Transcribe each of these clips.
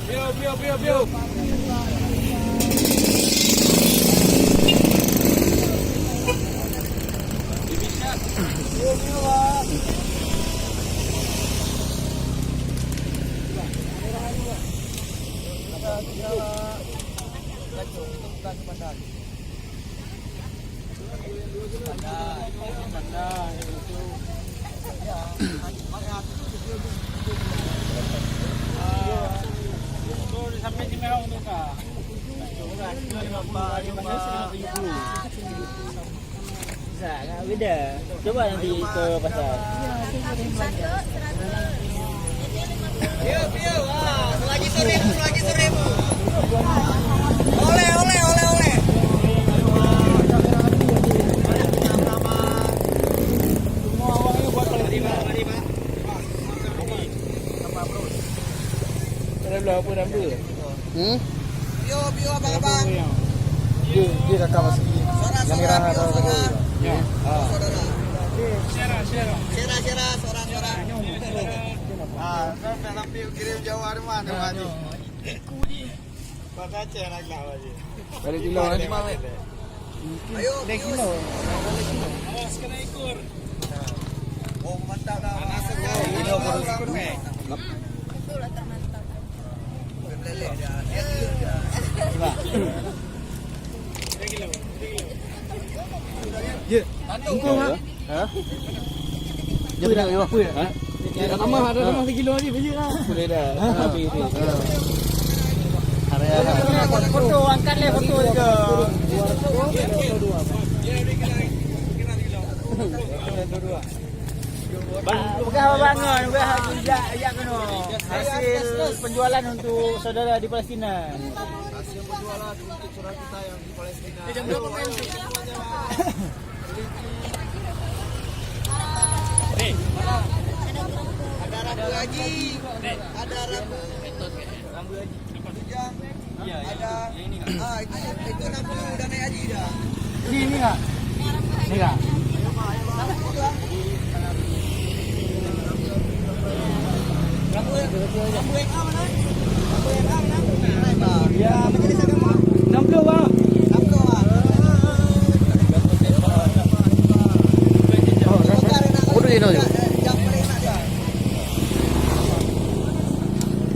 Biu. Sampai di Merong tu kah? Beda. Coba nanti ke pasar. Biu. Selagi seribu. Oleh. Semua awalnya buat lima. Ada belah apa nama dia? Biu abang. Dia kakak masih yang merah ada. Ya. Saudara. Share. Sera, suara. Dalam piu kirim Jawa di mana Haji? Pak Aceh nak lagi. Balik kilo ni. Ayo, kilo. awas kena ikur. Oh, mantap dah. Panas sekali. Itulah termantap. Lele dia. Ya. Engkau ha? Dia nak apa ya? Ha? Ada tambah 1 kilo lagi biji lah. Boleh dah. Habis ni. Foto angkat le foto juga. Bukan apa bangun, bukan ajak kena. Hasil penjualan untuk saudara di Palestina. Hasil penjualan untuk saudara kita yang di Palestina. Jam berapa main? Ada Rabu Haji. Ada Rabu. Tujang. Ada. Itu Rabu udah naik haji dah. Ni enggak? Ni enggak? Ya, majelis agama. 60 bang. Yang paling enak dia.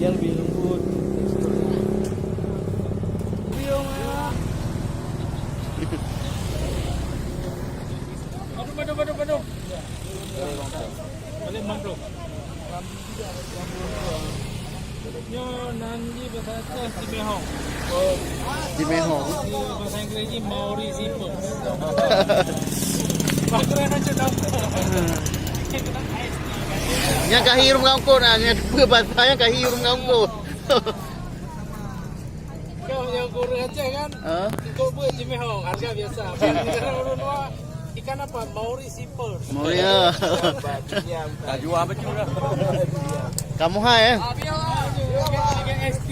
Dia lebih lembut. Aduh. Balik mangrove. Yo nanti bahasa Timehong. Timehong. Bahasa Inggeris ni Maori Zipper. Keren aja dah. Yang kahirum ngangkut nah, yang bahasanya kahirum ngangkut. Kau yang kurang aja kan? Kau buat Timehong harga biasa. Ikan apa? Maori Zipper. Mau ya. Tak jual betul lah. Kamu hai eh? Ikan ST.